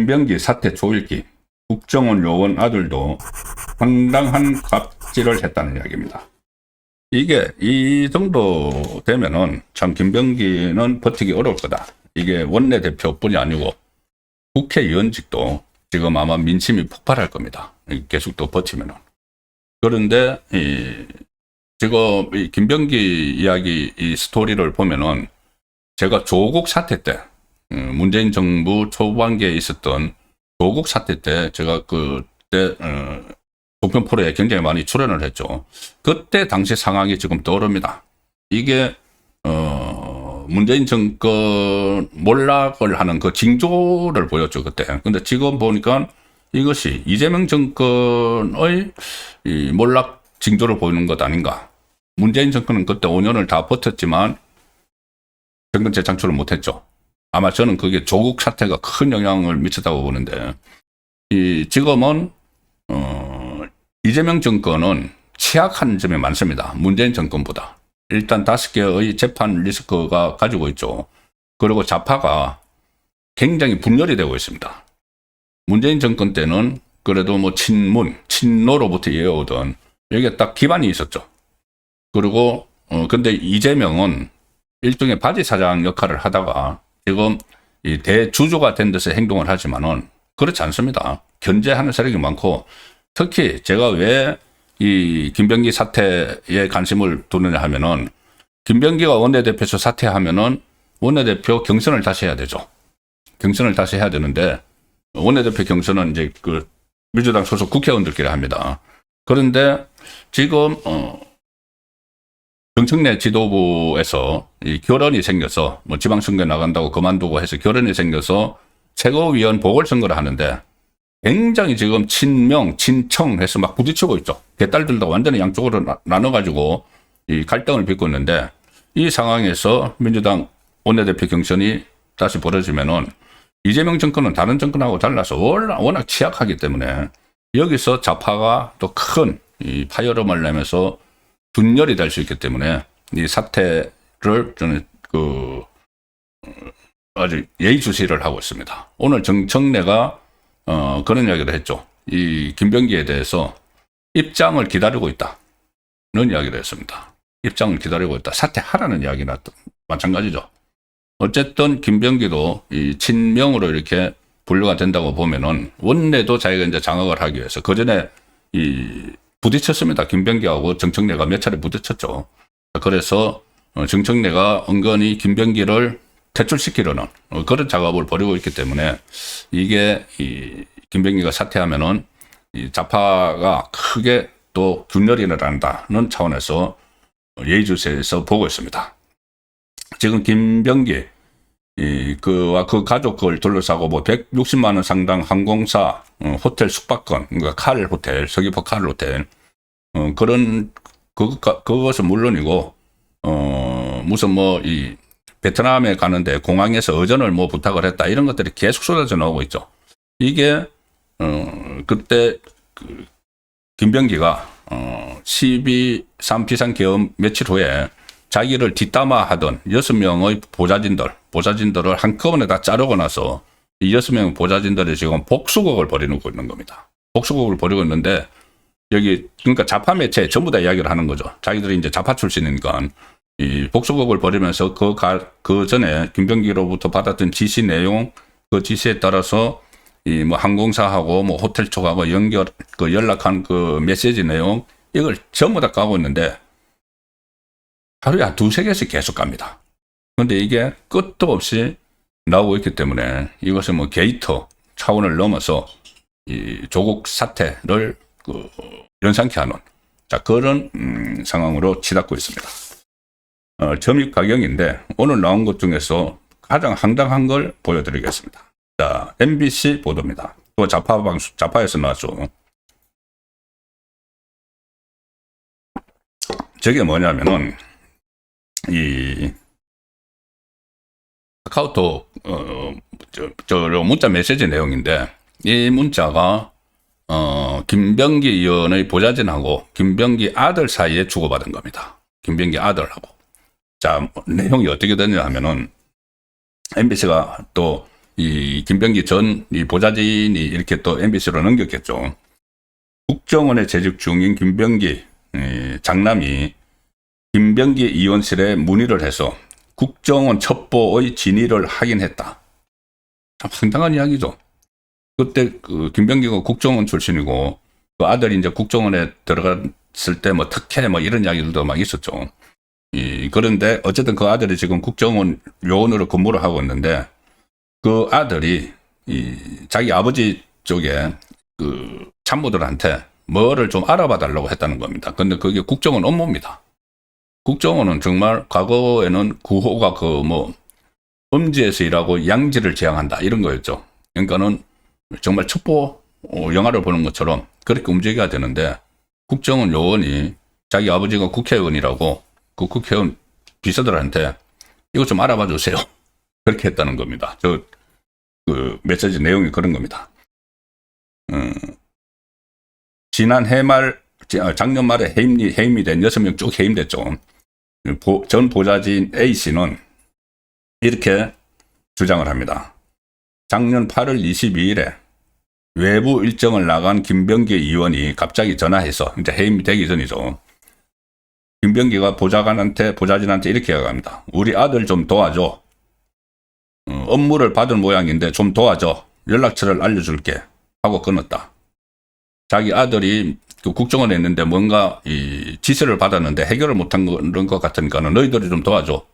김병기 사태 초일기 국정원 요원 아들도 상당한 갑질을 했다는 이야기입니다. 이게 이 정도 되면은 참 김병기는 버티기 어려울 거다. 이게 원내대표뿐이 아니고 국회의원직도 지금 아마 민심이 폭발할 겁니다. 계속 또 버티면은. 그런데 지금 이 김병기 이야기 이 스토리를 보면은 제가 조국 사태 때 문재인 정부 초반기에 있었던 조국 사태 때 제가 그때 종편 프로에 굉장히 많이 출연을 했죠. 그때 당시 상황이 지금 떠오릅니다. 이게 문재인 정권 몰락을 하는 그 징조를 보였죠, 그때. 근데 지금 보니까 이것이 이재명 정권의 이 몰락 징조를 보이는 것 아닌가. 문재인 정권은 그때 5년을 다 버텼지만 정권 재창출을 못했죠. 아마 저는 그게 조국 사태가 큰 영향을 미쳤다고 보는데, 지금은 이재명 정권은 취약한 점이 많습니다. 문재인 정권보다. 일단 5개의 재판 리스크가 가지고 있죠. 그리고 좌파가 굉장히 분열이 되고 있습니다. 문재인 정권 때는 그래도 뭐 친노로부터 이어오던 여기에 딱 기반이 있었죠. 그리고 근데 이재명은 일종의 바지 사장 역할을 하다가 지금 이 대주주가 된 듯이 행동을 하지만은 그렇지 않습니다. 견제하는 세력이 많고, 특히 제가 왜 이 김병기 사태에 관심을 두느냐 하면은, 김병기가 원내대표에서 사퇴하면은 원내대표 경선을 다시 해야 되죠. 경선을 다시 해야 되는데, 원내대표 경선은 이제 그 민주당 소속 국회의원들끼리 합니다. 그런데 지금 정청래 지도부에서 이 결연이 생겨서 뭐 지방선거 나간다고 그만두고 해서 결연이 생겨서 최고위원 보궐선거를 하는데 굉장히 지금 친명, 친청 해서 막 부딪히고 있죠. 개딸들도 완전히 양쪽으로 나눠가지고 이 갈등을 빚고 있는데, 이 상황에서 민주당 원내대표 경선이 다시 벌어지면은 이재명 정권은 다른 정권하고 달라서 워낙 취약하기 때문에 여기서 좌파가 또 큰 이 파열음을 내면서 분열이 될 수 있기 때문에 이 사태를 저는 아주 예의주시를 하고 있습니다. 오늘 정청래가 그런 이야기를 했죠. 이 김병기에 대해서 입장을 기다리고 있다는 이야기를 했습니다. 입장을 기다리고 있다. 사퇴하라는 이야기나 마찬가지죠. 어쨌든 김병기도 이 친명으로 이렇게 분류가 된다고 보면은 원내도 자기가 이제 장악을 하기 위해서 그전에 부딪혔습니다. 김병기하고 정청래가 몇 차례 부딪혔죠. 그래서 정청래가 은근히 김병기를 퇴출시키려는 그런 작업을 벌이고 있기 때문에 이게 김병기가 사퇴하면은 이 좌파가 크게 또 균열이 일어난다는 차원에서 예의주시에서 보고 있습니다. 지금 김병기 그와 그 가족을 둘러싸고 뭐 160만 원 상당 항공사 호텔 숙박권, 그러니까 칼 호텔, 서귀포 칼 호텔 그것은 물론이고 무슨 뭐 이 베트남에 가는데 공항에서 의전을 뭐 부탁을 했다, 이런 것들이 계속 쏟아져 나오고 있죠. 이게 그때 김병기가 12.3 비상계엄 며칠 후에 자기를 뒷담화하던 6명의 보좌진들을 한꺼번에 다 자르고 나서 이 6명 보좌진들이 지금 복수극을 벌이고 있는 겁니다. 복수극을 벌이고 있는데, 여기 그러니까 좌파 매체 전부 다 이야기를 하는 거죠. 자기들이 이제 좌파 출신이니까 이 복수극을 벌이면서 그 전에 김병기로부터 받았던 지시 내용, 그 지시에 따라서 이 뭐 항공사하고 뭐 호텔 쪽하고 연락한 그 메시지 내용, 이걸 전부 다 까고 있는데 하루에 한 2-3개씩 계속 갑니다. 그런데 이게 끝도 없이 나오고 있기 때문에 이것은 뭐 게이트 차원을 넘어서 이 조국 사태를 연상케 하는 그런 상황으로 치닫고 있습니다. 점입 가경인데 오늘 나온 것 중에서 가장 황당한 걸 보여드리겠습니다. 자, MBC 보도입니다. 또 좌파에서 나왔죠. 저게 뭐냐면은 이 카카오톡 문자 메시지 내용인데, 이 문자가 김병기 의원의 보좌진하고 김병기 아들 사이에 주고받은 겁니다. 김병기 아들하고. 자, 내용이 어떻게 되냐 하면은 MBC가 또 이 김병기 전 이 보좌진이 이렇게 또 MBC로 넘겼겠죠. 국정원에 재직 중인 김병기 장남이 김병기 의원실에 문의를 해서 국정원 첩보의 진위를 확인했다. 참 황당한 이야기죠. 그때 그 김병기가 국정원 출신이고 그 아들이 이제 국정원에 들어갔을 때 뭐 특혜 뭐 이런 이야기들도 막 있었죠. 그런데 어쨌든 그 아들이 지금 국정원 요원으로 근무를 하고 있는데 그 아들이 자기 아버지 쪽에 그 참모들한테 뭐를 좀 알아봐 달라고 했다는 겁니다. 근데 그게 국정원 업무입니다. 국정원은 정말 과거에는 구호가 그 뭐 음지에서 일하고 양지를 지향한다 이런 거였죠. 그러니까는 정말 첩보 영화를 보는 것처럼 그렇게 움직여야 되는데 국정원 요원이 자기 아버지가 국회의원이라고 그 국회의원 비서들한테 이거 좀 알아봐 주세요. 그렇게 했다는 겁니다. 그 메시지 내용이 그런 겁니다. 지난 작년 말에 해임이 된 6명 쭉 해임됐죠. 전 보좌진 A씨는 이렇게 주장을 합니다. 작년 8월 22일에 외부 일정을 나간 김병기 의원이 갑자기 전화해서 이제 해임이 되기 전이죠. 김병기가 보좌진한테 이렇게 이야기합니다. 우리 아들 좀 도와줘. 업무를 받은 모양인데 좀 도와줘. 연락처를 알려줄게. 하고 끊었다. 자기 아들이 그 국정원에 있는데 뭔가 이 지시를 받았는데 해결을 못한 것 같으니까는 너희들이 좀 도와줘.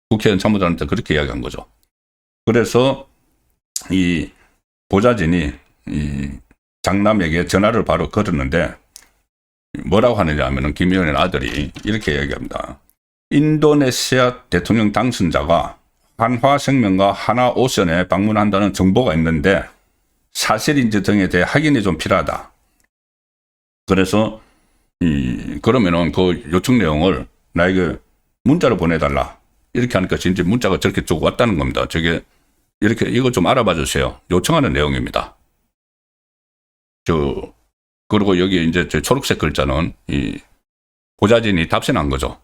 국회의원 참모들한테 그렇게 이야기한 거죠. 그래서 이 보좌진이 이 장남에게 전화를 바로 걸었는데 뭐라고 하느냐 하면은 김 의원의 아들이 이렇게 얘기합니다. 인도네시아 대통령 당선자가 한화생명과 하나오션에 방문한다는 정보가 있는데 사실인지 등에 대해 확인이 좀 필요하다. 그래서 그러면은 그 요청 내용을 나에게 문자로 보내달라. 이렇게 하니까 진짜 문자가 저렇게 쭉 왔다는 겁니다. 저게 이렇게 이거 좀 알아봐 주세요. 요청하는 내용입니다. 그리고 여기 이제 저 초록색 글자는 이 보좌진이 답변한 거죠.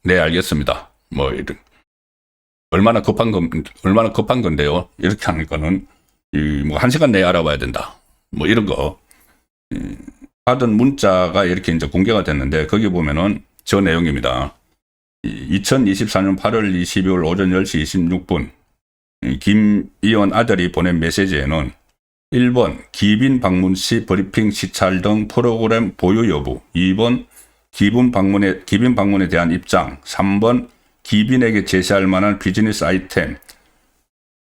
네, 알겠습니다. 뭐 이런 얼마나 급한 건데요. 이렇게 하니까는 뭐 1시간 내에 알아봐야 된다. 뭐 이런 거 받은 문자가 이렇게 이제 공개가 됐는데 거기 보면은 저 내용입니다. 2024년 8월 22일 오전 10시 26분 김 의원 아들이 보낸 메시지에는 1번 기빈 방문 시 브리핑 시찰 등 프로그램 보유 여부, 2번 기빈 방문에 대한 입장, 3번 기빈에게 제시할 만한 비즈니스 아이템.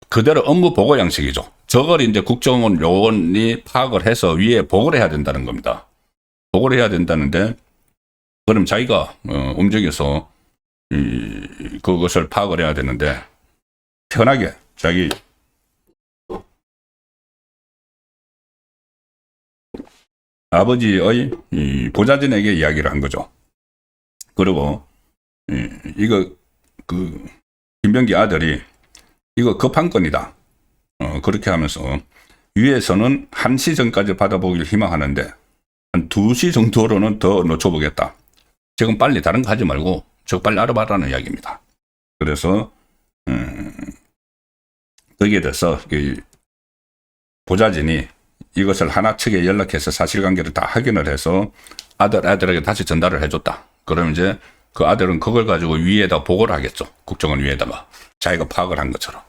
그대로 업무 보고 양식이죠. 저걸 이제 국정원 요원이 파악을 해서 위에 보고를 해야 된다는 겁니다. 보고를 해야 된다는데 그럼 자기가 움직여서 그것을 파악을 해야 되는데 편하게 자기 아버지의 보좌진에게 이야기를 한 거죠. 그리고 이거 그 김병기 아들이 이거 급한 건이다. 그렇게 하면서 위에서는 1시 전까지 받아보길 희망하는데 한 2시 정도로는 더 늦춰보겠다. 지금 빨리 다른 거 하지 말고 저 빨리 알아봐라는 이야기입니다. 그래서 거기에 대해서 보좌진이 이것을 하나 측에 연락해서 사실관계를 다 확인을 해서 아들에게 다시 전달을 해줬다. 그러면 이제 그 아들은 그걸 가지고 위에다 보고를 하겠죠. 국정원 위에다가 자기가 파악을 한 것처럼.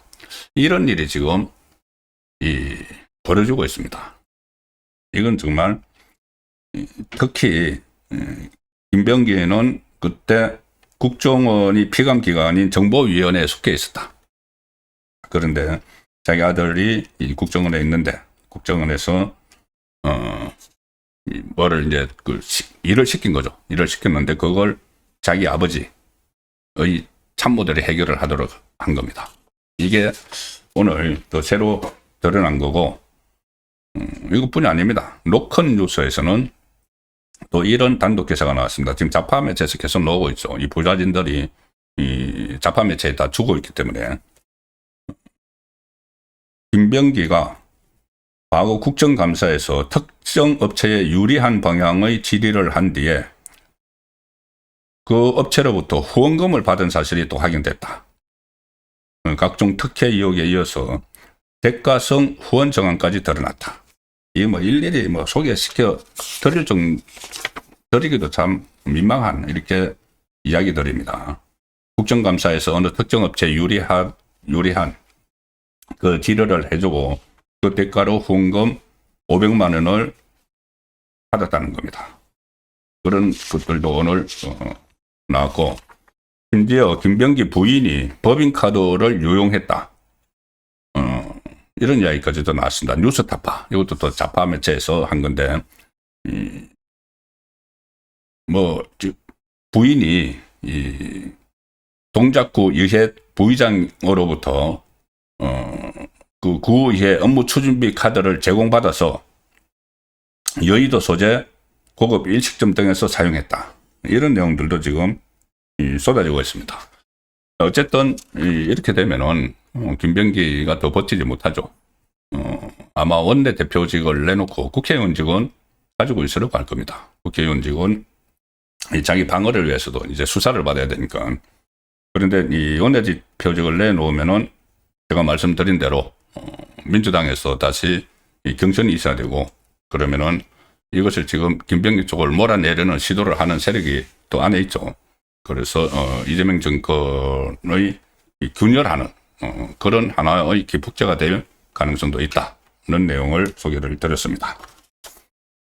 이런 일이 지금 벌어지고 있습니다. 이건 정말 특히 김병기는 그때 국정원이 피감기관인 정보위원회에 속해 있었다. 그런데 자기 아들이 이 국정원에 있는데 국정원에서 뭐를 이제 일을 시킨 거죠. 일을 시켰는데 그걸 자기 아버지의 참모들이 해결을 하도록 한 겁니다. 이게 오늘 또 새로 드러난 거고 이것뿐이 아닙니다. 로컨 뉴스에서는 또 이런 단독 기사가 나왔습니다. 지금 좌파 매체에서 계속 나오고 있죠. 이 보좌진들이 이 좌파 매체에 다 주고 있기 때문에 김병기가 과거 국정감사에서 특정 업체에 유리한 방향의 질의를 한 뒤에 그 업체로부터 후원금을 받은 사실이 또 확인됐다. 각종 특혜 의혹에 이어서 대가성 후원 정황까지 드러났다. 이 뭐 일일이 뭐 소개시켜 드리기도 참 민망한 이렇게 이야기들입니다. 국정감사에서 어느 특정 업체 유리한 그 지르를 해주고 그 대가로 후원금 500만 원을 받았다는 겁니다. 그런 것들도 오늘 나왔고, 심지어 김병기 부인이 법인카드를 유용했다. 이런 이야기까지도 나왔습니다. 뉴스타파, 이것도 또 좌파 매체에서 한 건데, 부인이 이 동작구 의회 부의장으로부터 그 구의회 업무 추진비 카드를 제공받아서 여의도 소재 고급 일식점 등에서 사용했다. 이런 내용들도 지금 쏟아지고 있습니다. 어쨌든 이렇게 되면은 김병기가 더 버티지 못하죠. 아마 원내대표직을 내놓고 국회의원직은 가지고 있으려고 할 겁니다. 국회의원직은 자기 방어를 위해서도 이제 수사를 받아야 되니까. 그런데 이 원내대표직을 내놓으면은 제가 말씀드린 대로 민주당에서 다시 경선이 있어야 되고, 그러면은 이것을 지금 김병기 쪽을 몰아내려는 시도를 하는 세력이 또 안에 있죠. 그래서 이재명 정권의 균열하는 그런 하나의 기폭제가 될 가능성도 있다는 내용을 소개를 드렸습니다.